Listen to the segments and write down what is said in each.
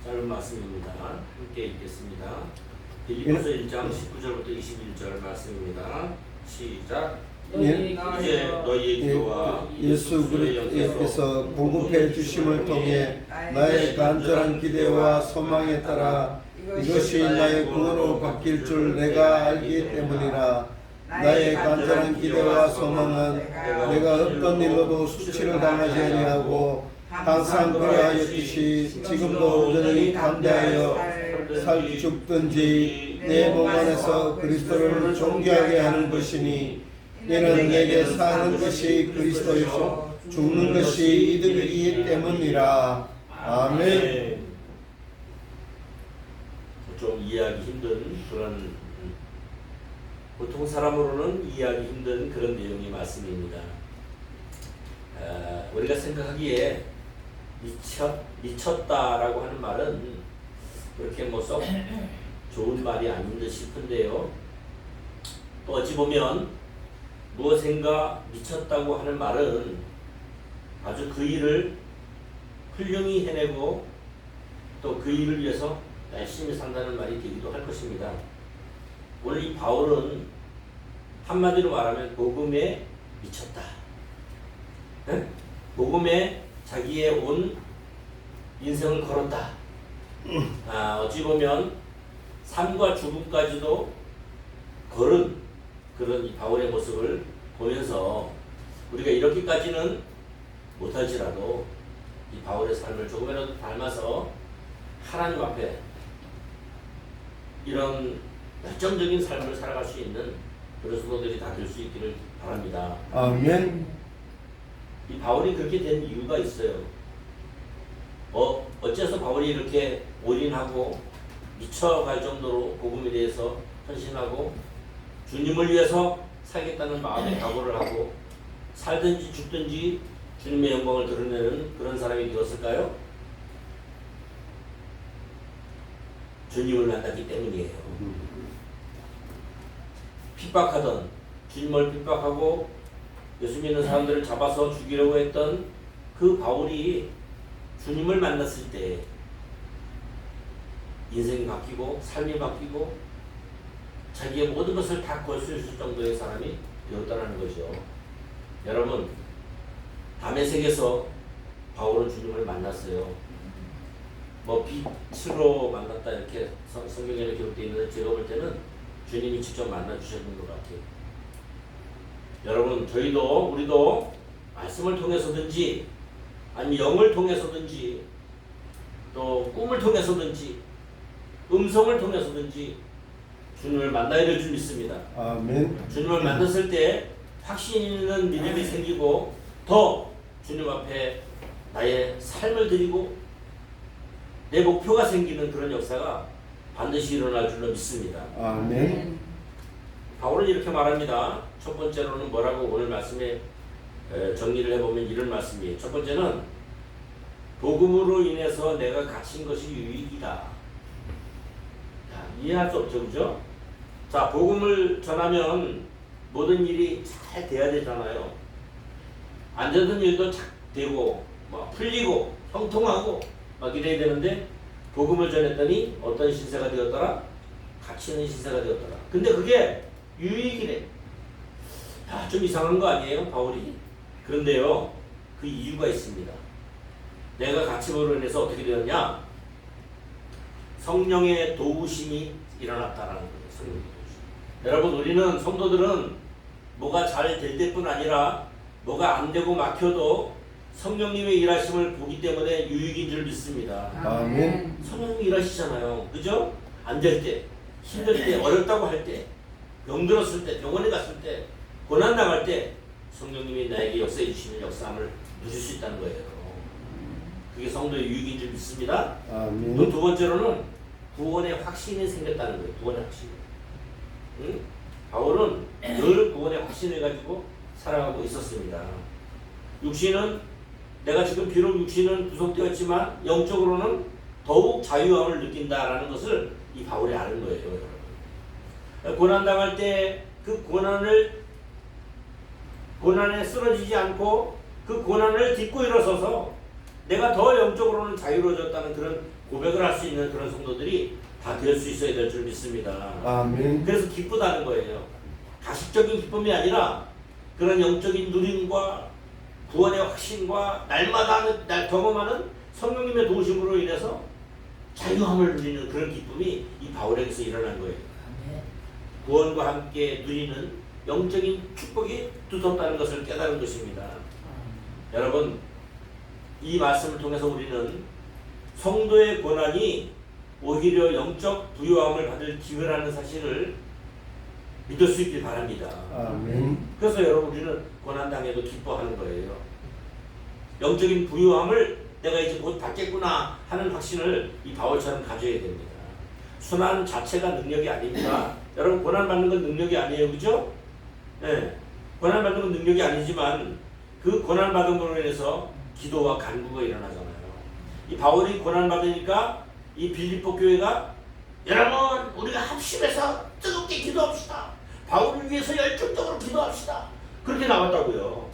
짧은 말씀입니다. 함께 읽겠습니다. 빌립보서 1장 19절부터 21절 말씀입니다. 시작. 이제 너희의 기도와 예수 그리스도께서 공급해 주심을 통해 나의 간절한 기대와 소망에 따라 이것이 나의 구원으로 바뀔 줄 내가 알기 때문이라. 나의 간절한 기대와 소망은 내가 어떤 일로도 수치를 당하지 아니하고 항상 그러하였듯이 지금도 여전히 담대하여 죽든지 내 몸 안에서 그리스도를 존귀하게 하는 것이니 이는 내게 사는 것이 그리스도이고 죽는 것이 이득이기 때문이라. 아멘. 좀 이해하기 힘든 그런, 보통 사람으로는 이해하기 힘든 그런 내용의 말씀입니다. 우리가 생각하기에 미쳤다라고 하는 말은 그렇게 뭐 썩 좋은 말이 아닌 듯 싶은데요. 또 어찌 보면 무엇인가 미쳤다고 하는 말은 아주 그 일을 훌륭히 해내고 또 그 일을 위해서 열심히 산다는 말이 되기도 할 것입니다. 오늘 이 바울은 한마디로 말하면 복음에 미쳤다. 네? 복음에 자기의 온 인생을 걸었다. 어찌 보면 삶과 죽음까지도 걸은 그런 이 바울의 모습을 보면서 우리가 이렇게까지는 못할지라도 이 바울의 삶을 조금이라도 닮아서 하나님 앞에 이런 열정적인 삶을 살아갈 수 있는 그런 성도들이 다 될 수 있기를 바랍니다. 아멘. 이 바울이 그렇게 된 이유가 있어요. 어째서 바울이 이렇게 올인하고 미쳐갈 정도로 복음에 대해서 헌신하고 주님을 위해서 살겠다는 마음의 각오를 하고 살든지 죽든지 주님의 영광을 드러내는 그런 사람이 되었을까요? 주님을 만났기 때문이에요. 핍박하던, 주님을 핍박하고 예수 믿는 사람들을 잡아서 죽이려고 했던 그 바울이 주님을 만났을 때 인생이 바뀌고 삶이 바뀌고 자기의 모든 것을 다 걸 수 있을 정도의 사람이 되었다는 거죠. 여러분, 다메섹에서 바울은 주님을 만났어요. 뭐 빛으로 만났다 이렇게 성경에 기록되어 있는데 제가 볼 때는 주님이 직접 만나 주셨는 것 같아요. 여러분, 우리도 말씀을 통해서든지 아니면 영을 통해서든지 또 꿈을 통해서든지 음성을 통해서든지 주님을 만나야 될 줄 믿습니다. 아멘. 주님을 만났을 때 확신 있는 믿음이 생기고 더 주님 앞에 나의 삶을 드리고 내 목표가 생기는 그런 역사가 반드시 일어날 줄로 믿습니다. 아멘. 바울은 이렇게 말합니다. 첫 번째로는 뭐라고 오늘 말씀에 정리를 해보면 이런 말씀이에요. 첫 번째는 복음으로 인해서 내가 갇힌 것이 유익이다. 이해할 수 없죠, 그죠? 자, 복음을 전하면 모든 일이 잘 돼야 되잖아요. 안 되던 일도 잘 되고, 막 풀리고, 형통하고, 막 이래야 되는데, 복음을 전했더니 어떤 신세가 되었더라? 갇히는 신세가 되었더라. 근데 그게 유익이래. 좀 이상한 거 아니에요, 바울이? 그런데요, 그 이유가 있습니다. 내가 갇힘으로 인해서 어떻게 되었냐? 성령의 도우심이 일어났다라는 거예요. 성령의 도우심. 여러분, 우리는 성도들은 뭐가 잘 될 때뿐 아니라 뭐가 안 되고 막혀도 성령님의 일하심을 보기 때문에 유익인 줄 믿습니다. 아멘. 성령님이 일하시잖아요. 그죠? 안 될 때, 힘들 때, 어렵다고 할 때, 병들었을 때, 병원에 갔을 때, 고난당할 때 성령님이 나에게 역사해 주시는 역사함을 누릴 수 있다는 거예요. 그게 성도의 유익인 줄 믿습니다. 아멘. 또 두 번째로는 구원의 확신이 생겼다는 거예요. 구원의 확신. 응? 바울은 늘 구원의 확신을 가지고 살아가고 있었습니다. 육신은 내가 지금 비록 육신은 구속되었지만 영적으로는 더욱 자유함을 느낀다라는 것을 이 바울이 아는 거예요. 여러분. 고난당할 때 그 고난에 쓰러지지 않고 그 고난을 딛고 일어서서 내가 더 영적으로는 자유로워졌다는 그런 고백을 할 수 있는 그런 성도들이 다 될 수 있어야 될 줄 믿습니다. 아멘. 그래서 기쁘다는 거예요. 가식적인 기쁨이 아니라 그런 영적인 누림과 구원의 확신과 날마다 경험하는 성령님의 도우심으로 인해서 자유함을 누리는 그런 기쁨이 이 바울에게서 일어난 거예요. 구원과 함께 누리는 영적인 축복이 두텁다는 것을 깨달은 것입니다. 여러분, 이 말씀을 통해서 우리는 성도의 고난이 오히려 영적 부유함을 받을 기회라는 사실을 믿을 수 있길 바랍니다. 아멘. 그래서 여러분, 우리는 고난당해도 기뻐하는 거예요. 영적인 부유함을 내가 이제 곧 받겠구나 하는 확신을 이 바울처럼 가져야 됩니다. 순환 자체가 능력이 아닙니다. 여러분, 고난받는 건 능력이 아니에요. 그죠? 네. 고난받는 건 능력이 아니지만 그 고난받은 걸로 인해서 기도와 간구가 일어나잖아요. 이 바울이 고난받으니까 이 빌립보 교회가 여러분, 우리가 합심해서 뜨겁게 기도합시다. 바울을 위해서 열정적으로 기도합시다. 그렇게 나왔다고요.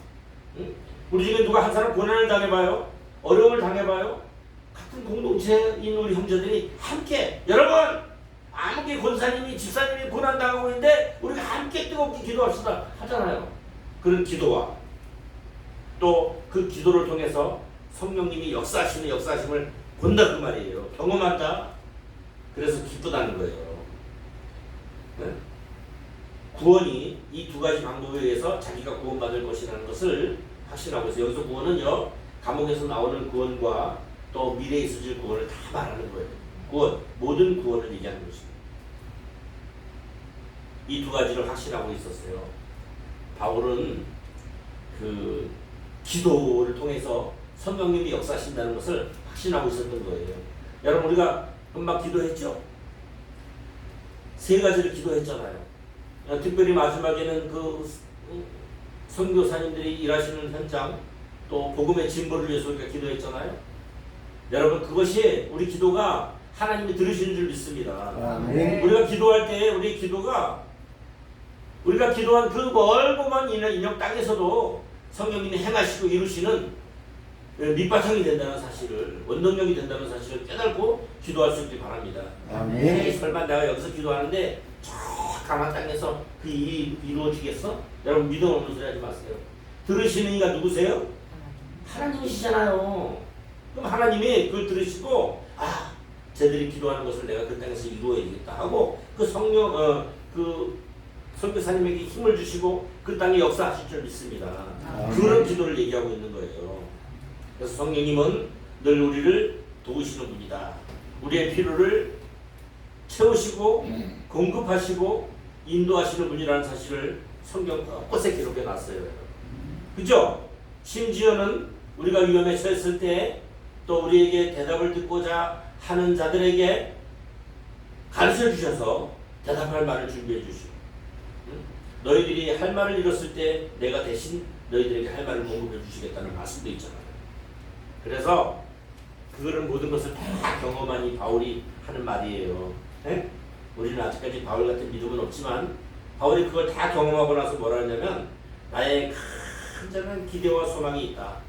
응? 우리 중에 누가 한 사람 고난을 당해봐요. 어려움을 당해봐요. 같은 공동체인 우리 형제들이 함께 여러분, 아무리 권사님이 집사님이 고난당하고 있는데 우리가 함께 뜨겁게 기도합시다 하잖아요. 그런 기도와 또 그 기도를 통해서 성령님이 역사하시는 역사하심을 본다 그 말이에요. 경험한다. 그래서 기쁘다는 거예요. 네? 구원이 이 두 가지 방법에 의해서 자기가 구원받을 것이라는 것을 확신하고 있어요. 여기서 구원은요, 감옥에서 나오는 구원과 또 미래에 있어질 구원을 다 말하는 거예요. 구원, 모든 구원을 얘기하는 것입니다. 이 두 가지를 확신하고 있었어요. 바울은 그 기도를 통해서 성령님이 역사하신다는 것을 확신하고 있었던 거예요. 여러분, 우리가 금방 기도했죠? 세 가지를 기도했잖아요. 특별히 마지막에는 그 선교사님들이 일하시는 현장, 또 복음의 진보를 위해서 우리가 기도했잖아요. 여러분, 그것이 우리 기도가 하나님이 들으시는 줄 믿습니다. 아멘. 우리가 기도할 때 우리 기도가 우리가 기도한 그 멀고만 인형 땅에서도 성령님이 행하시고 이루시는 밑바탕이 된다는 사실을, 원동력이 된다는 사실을 깨닫고 기도할 수 있길 바랍니다. 아멘. 설마 내가 여기서 기도하는데 저 가만 땅에서 그 일이 이루어지겠어? 여러분, 믿음 없는 소리 하지 마세요. 들으시는 이가 누구세요? 하나님이시잖아요. 그럼 하나님이 그걸 들으시고, 아, 쟤들이 기도하는 것을 내가 그 땅에서 이루어야겠다 하고 그 성령, 그 선교사님에게 힘을 주시고 그 땅에 역사하실 줄 믿습니다. 그런 기도를 얘기하고 있는 거예요. 그래서 성령님은 늘 우리를 도우시는 분이다. 우리의 필요를 채우시고 공급하시고 인도하시는 분이라는 사실을 성경 곳곳에 기록해 놨어요. 그죠? 심지어는 우리가 위험에 처했을 때 또 우리에게 대답을 듣고자 하는 자들에게 가르쳐 주셔서 대답할 말을 준비해 주시고, 너희들이 할 말을 잃었을 때 내가 대신 너희들에게 할 말을 공급해 주시겠다는 말씀도 있잖아요. 그래서 그거는 모든 것을 다 경험한 이 바울이 하는 말이에요. 네? 우리는 아직까지 바울 같은 믿음은 없지만 바울이 그걸 다 경험하고 나서 뭐라 하냐면, 나의 간절한 기대와 소망이 있다.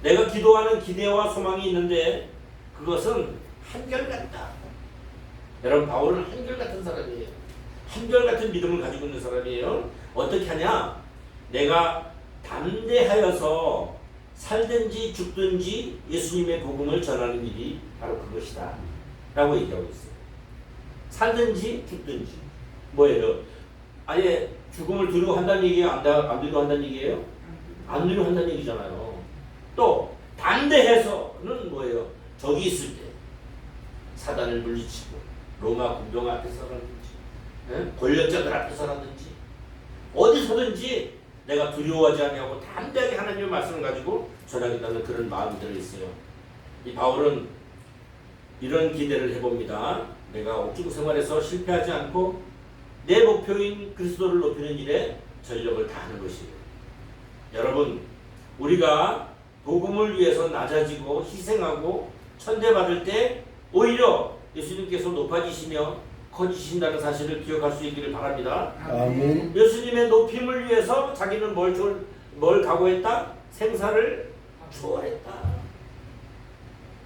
내가 기도하는 기대와 소망이 있는데 그것은 한결같다. 여러분, 바울은 한결같은 사람이에요. 한결같은 믿음을 가지고 있는 사람이에요. 어떻게 하냐? 내가 담대하여서 살든지 죽든지 예수님의 복음을 전하는 일이 바로 그것이다 라고 얘기하고 있어요. 살든지 죽든지 뭐예요? 아예 죽음을 두려워한다는 얘기예요? 안 두려워한다는 얘기예요? 안 두려워한다는 얘기잖아요. 또 담대해서는 뭐예요? 적이 있을 때 사단을 물리치고 로마 군병 앞에서라든지 권력자들 앞에서라든지 어디서든지 내가 두려워하지 않냐고 담대하게 하나님의 말씀을 가지고 전하겠다는 그런 마음이 들어있어요. 이 바울은 이런 기대를 해봅니다. 내가 옥중 생활에서 실패하지 않고 내 목표인 그리스도를 높이는 일에 전력을 다하는 것이에요. 여러분, 우리가 복음을 위해서 낮아지고 희생하고 천대받을 때 오히려 예수님께서 높아지시며 커지신다는 사실을 기억할 수 있기를 바랍니다. 아멘. 예수님의 높임을 위해서 자기는 뭘 각오했다? 생사를 초월했다.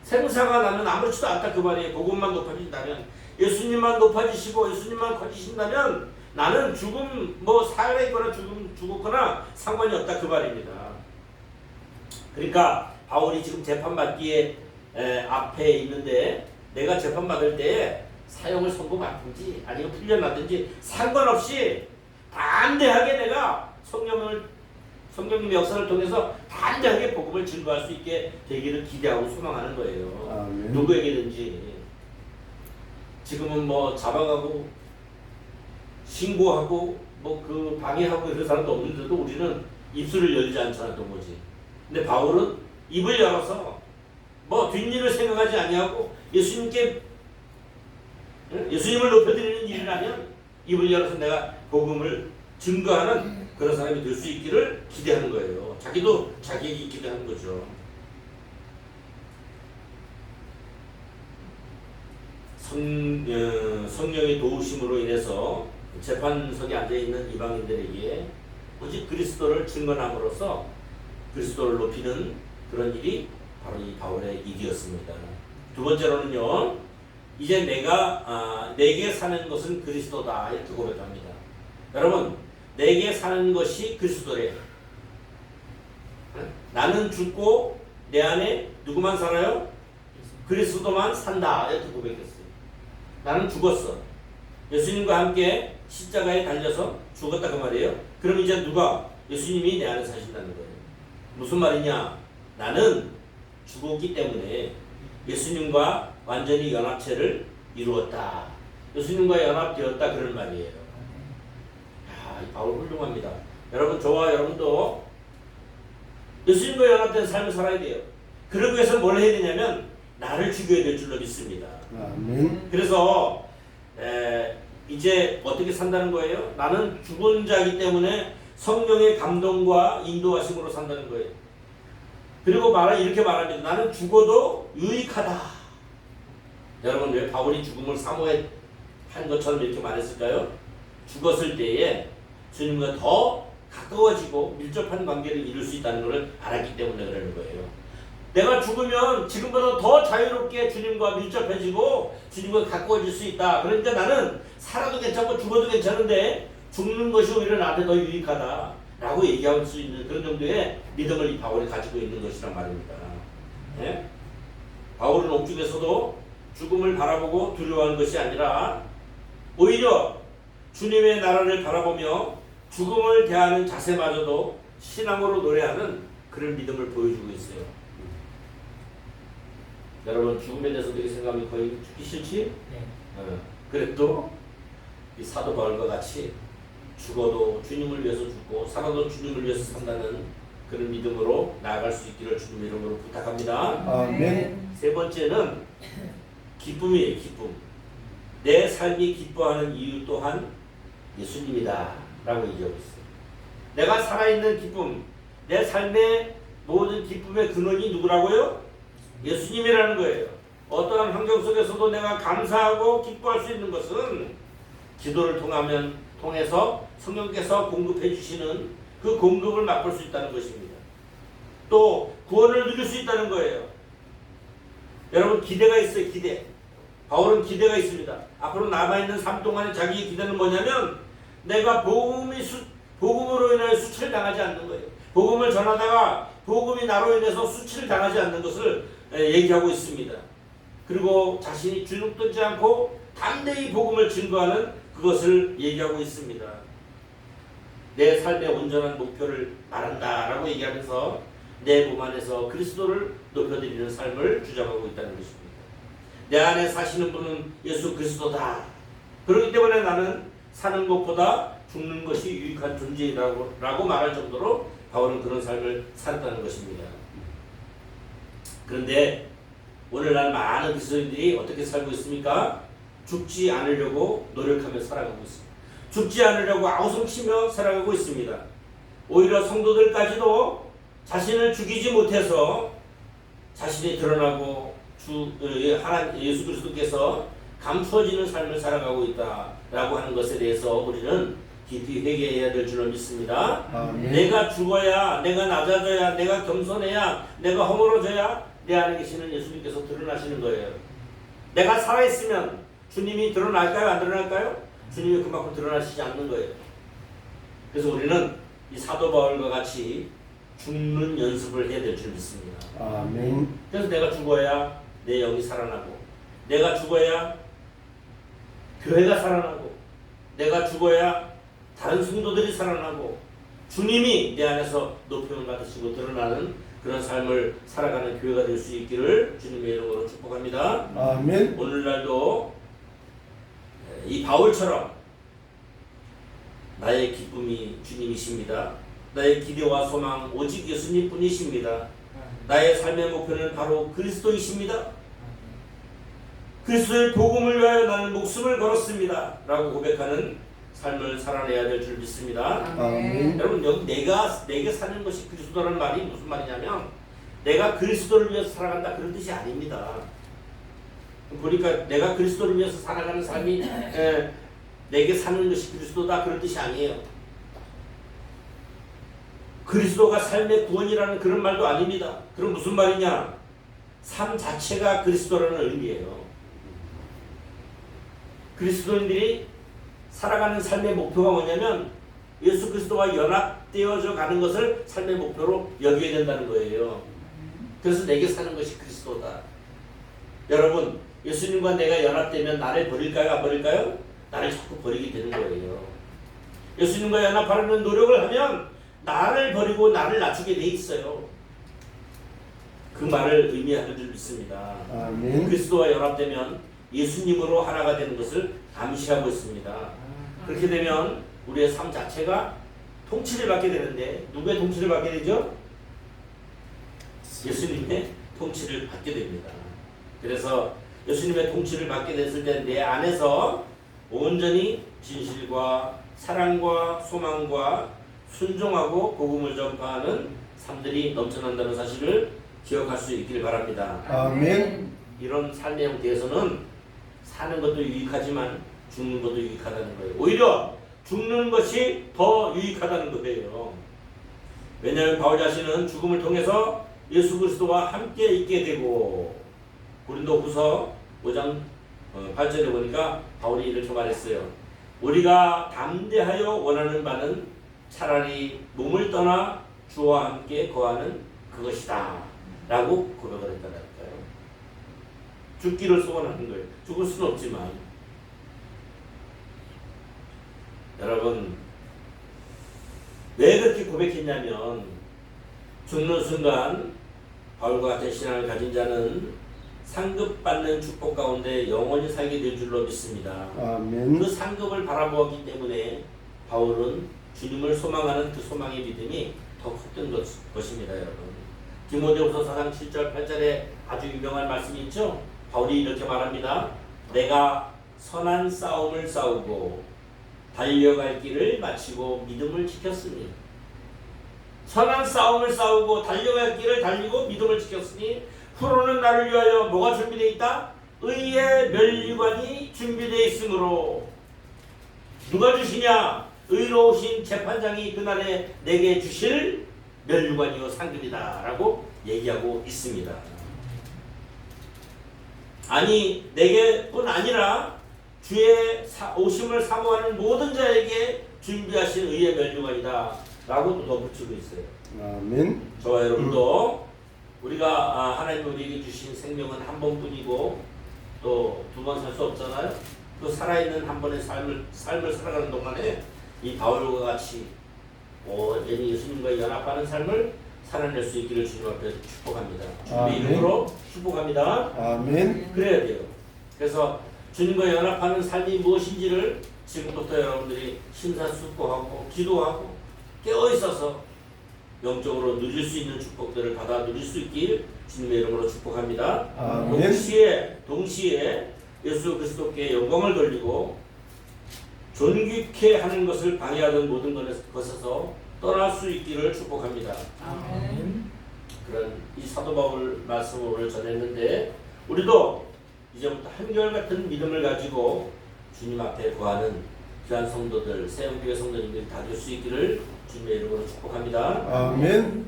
생사가 나는 아무렇지도 않다 그 말이에요. 복음만 높아진다면, 예수님만 높아지시고 예수님만 커지신다면 나는 죽음 뭐 살아있거나 죽었거나 상관이 없다 그 말입니다. 그러니까 바울이 지금 재판받기에 앞에 있는데, 내가 재판받을 때 사형을 선고받든지 아니면 풀려나든지 상관없이 담대하게 내가 성령님의 역사를 통해서 담대하게 복음을 증거할 수 있게 되기를 기대하고 소망하는 거예요. 아멘. 누구에게든지. 지금은 뭐 잡아가고 신고하고 뭐 그 방해하고 이런 사람도 없는데도 우리는 입술을 열지 않잖아 도무지. 근데 바울은 입을 열어서 뭐 뒷일을 생각하지 아니하고 예수님을 높여드리는 일이라면 입을 열어서 내가 복음을 증거하는 그런 사람이 될 수 있기를 기대하는 거예요. 자기도 자기에게 기대하는 거죠. 성령의 도우심으로 인해서 재판석에 앉아있는 이방인들에게 오직 그리스도를 증거함으로써 그리스도를 높이는 그런 일이 바로 이 바울의 일이었습니다. 두 번째로는요, 이제 내게 사는 것은 그리스도다 이렇게 고백합니다. 여러분, 내게 사는 것이 그리스도래요. 나는 죽고 내 안에 누구만 살아요? 그리스도만 산다 이렇게 고백했어요. 나는 죽었어. 예수님과 함께 십자가에 달려서 죽었다 그 말이에요. 그럼 이제 누가? 예수님이 내 안에 사신다는 거예요. 무슨 말이냐? 나는 죽었기 때문에 예수님과 완전히 연합체를 이루었다. 예수님과 연합되었다 그런 말이에요. 이 바울 훌륭합니다. 여러분, 저와 여러분도 예수님과 연합된 삶을 살아야 돼요. 그러기 위해서 뭘 해야 되냐면 나를 죽여야 될 줄로 믿습니다. 아멘. 그래서 이제 어떻게 산다는 거예요? 나는 죽은 자이기 때문에 성령의 감동과 인도하심으로 산다는 거예요. 그리고 이렇게 말합니다. 나는 죽어도 유익하다. 여러분, 왜 바울이 죽음을 사모한 것처럼 이렇게 말했을까요? 죽었을 때에 주님과 더 가까워지고 밀접한 관계를 이룰 수 있다는 것을 알았기 때문에 그러는 거예요. 내가 죽으면 지금보다 더 자유롭게 주님과 밀접해지고 주님과 가까워질 수 있다. 그러니까 나는 살아도 괜찮고 죽어도 괜찮은데 죽는 것이 오히려 나한테 더 유익하다 라고 얘기할 수 있는 그런 정도의 믿음을 이 바울이 가지고 있는 것이란 말입니다. 네? 바울은 옥중에서도 죽음을 바라보고 두려워하는 것이 아니라 오히려 주님의 나라를 바라보며 죽음을 대하는 자세마저도 신앙으로 노래하는 그런 믿음을 보여주고 있어요. 여러분, 죽음에 대해서 어떻게 생각하면 거의 죽기 싫지? 네. 그래도 이 사도 바울과 같이 죽어도 주님을 위해서 죽고 살아도 주님을 위해서 산다는 그런 믿음으로 나아갈 수 있기를 주님 이름으로 부탁합니다. 아멘. 세 번째는 기쁨이에요. 기쁨. 내 삶이 기뻐하는 이유 또한 예수님이다 라고 얘기하고 있어요. 내가 살아있는 기쁨, 내 삶의 모든 기쁨의 근원이 누구라고요? 예수님이라는 거예요. 어떠한 환경 속에서도 내가 감사하고 기뻐할 수 있는 것은 기도를 통해서 성령께서 공급해 주시는 그 공급을 맛볼 수 있다는 것입니다. 또 구원을 누릴 수 있다는 거예요. 여러분, 기대가 있어요. 기대. 바울은 기대가 있습니다. 앞으로 남아있는 삶 동안에 자기의 기대는 뭐냐면 내가 복음으로 인해 수치를 당하지 않는 거예요. 복음을 전하다가 복음이 나로 인해서 수치를 당하지 않는 것을 얘기하고 있습니다. 그리고 자신이 주눅들지 않고 담대히 복음을 증거하는 그것을 얘기하고 있습니다. 내 삶의 온전한 목표를 말한다라고 얘기하면서 내 몸 안에서 그리스도를 높여드리는 삶을 주장하고 있다는 것입니다. 내 안에 사시는 분은 예수 그리스도다. 그렇기 때문에 나는 사는 것보다 죽는 것이 유익한 존재라고 말할 정도로 바울은 그런 삶을 살았다는 것입니다. 그런데 오늘날 많은 그리스도인들이 어떻게 살고 있습니까? 죽지 않으려고 노력하며 살아가고 있습니다. 죽지 않으려고 아우성치며 살아가고 있습니다. 오히려 성도들까지도 자신을 죽이지 못해서 자신이 드러나고 예수 그리스도께서 감추어지는 삶을 살아가고 있다라고 하는 것에 대해서 우리는 깊이 회개해야 될 줄로 믿습니다. 아멘. 내가 죽어야, 내가 낮아져야, 내가 겸손해야, 내가 허물어져야 내 안에 계시는 예수님께서 드러나시는 거예요. 내가 살아있으면 주님이 드러날까요? 안 드러날까요? 주님이 그만큼 드러나시지 않는 거예요. 그래서 우리는 이 사도 바울과 같이 죽는 연습을 해야 될 줄 믿습니다. 아멘. 그래서 내가 죽어야 내 영이 살아나고, 내가 죽어야 교회가 살아나고, 내가 죽어야 다른 성도들이 살아나고, 주님이 내 안에서 높임을 받으시고 드러나는 그런 삶을 살아가는 교회가 될 수 있기를 주님의 이름으로 축복합니다. 아멘. 오늘날도 이 바울처럼 나의 기쁨이 주님이십니다. 나의 기대와 소망 오직 예수님 뿐이십니다. 나의 삶의 목표는 바로 그리스도이십니다. 그리스도의 복음을 위하여 나는 목숨을 걸었습니다. 라고 고백하는 삶을 살아내야 될 줄 믿습니다. 아멘. 여러분, 여기 내게 사는 것이 그리스도라는 말이 무슨 말이냐면 내가 그리스도를 위해서 살아간다 그런 뜻이 아닙니다. 보니까 내가 그리스도를 위해서 살아가는 삶이 내게 사는 것이 그리스도다 그런 뜻이 아니에요. 그리스도가 삶의 구원이라는 그런 말도 아닙니다. 그럼 무슨 말이냐? 삶 자체가 그리스도라는 의미예요. 그리스도인들이 살아가는 삶의 목표가 뭐냐면 예수 그리스도와 연합되어져 가는 것을 삶의 목표로 여겨야 된다는 거예요. 그래서 내게 사는 것이 그리스도다. 여러분, 예수님과 내가 연합되면 나를 버릴까요? 안 버릴까요? 나를 자꾸 버리게 되는 거예요. 예수님과 연합하려는 노력을 하면 나를 버리고 나를 낮추게 돼 있어요. 그 말을 의미하는 줄 믿습니다. 아멘. 그리스도와 연합되면 예수님으로 하나가 되는 것을 암시하고 있습니다. 그렇게 되면 우리의 삶 자체가 통치를 받게 되는데 누구의 통치를 받게 되죠? 예수님의 통치를 받게 됩니다. 그래서 예수님의 통치를 받게 됐을 때 내 안에서 온전히 진실과 사랑과 소망과 순종하고 복음을 전파하는 삶들이 넘쳐난다는 사실을 기억할 수 있기를 바랍니다. 아멘. 이런 삶의 형태에서는 사는 것도 유익하지만 죽는 것도 유익하다는 거예요. 오히려 죽는 것이 더 유익하다는 거예요. 왜냐하면 바울 자신은 죽음을 통해서 예수 그리스도와 함께 있게 되고, 고린도후서 5장 8절에 보니까 바울이 이렇게 말했어요. 우리가 담대하여 원하는 바는 차라리 몸을 떠나 주와 함께 거하는 그것이다 라고 고백을 했다니까요. 죽기를 소원하는 거예요. 죽을 수는 없지만. 여러분, 왜 그렇게 고백했냐면 죽는 순간 바울과 같은 신앙을 가진 자는 상급받는 축복 가운데 영원히 살게 될 줄로 믿습니다. 아멘. 그 상급을 바라보았기 때문에 바울은 주님을 소망하는 그 소망의 믿음이 더 컸던 것입니다. 여러분, 디모데후서 4장 7절 8절에 아주 유명한 말씀이 있죠. 바울이 이렇게 말합니다. 내가 선한 싸움을 싸우고 달려갈 길을 마치고 믿음을 지켰으니, 선한 싸움을 싸우고 달려갈 길을 달리고 믿음을 지켰으니 후로는 나를 위하여 뭐가 준비되어 있다? 의의 면류관이 준비되어 있으므로. 누가 주시냐? 의로우신 재판장이 그날에 내게 주실 면류관이요 상급이다 라고 얘기하고 있습니다. 아니, 내게뿐 아니라 주의 오심을 사모하는 모든 자에게 준비하신 의의 면류관이다 라고 덧붙이고 있어요. 아멘. 저와 여러분도 우리가 하나님 우리에게 주신 생명은 한 번뿐이고 또 두 번 살 수 없잖아요. 그 살아있는 한 번의 삶을 살아가는 동안에 이 바울과 같이 온전히 예수님과 연합하는 삶을 살아낼 수 있기를 주님 앞에 축복합니다. 주님의 이름으로 축복합니다. 아멘. 그래야 돼요. 그래서 주님과 연합하는 삶이 무엇인지를 지금부터 여러분들이 심사숙고하고 기도하고 깨어있어서 영적으로 누릴 수 있는 축복들을 받아 누릴 수 있길 주님의 이름으로 축복합니다. 아멘. 동시에 예수 그리스도께 영광을 돌리고 존귀케 하는 것을 방해하던 모든 것에서 떠날 수 있기를 축복합니다. 아멘. 그런 이 사도 바울 말씀을 전했는데 우리도 이제부터 한결같은 믿음을 가지고 주님 앞에 구하는 귀한 성도들, 새형교회 성도님들이 다 될 수 있기를 주님의 이름으로 축복합니다. 아멘.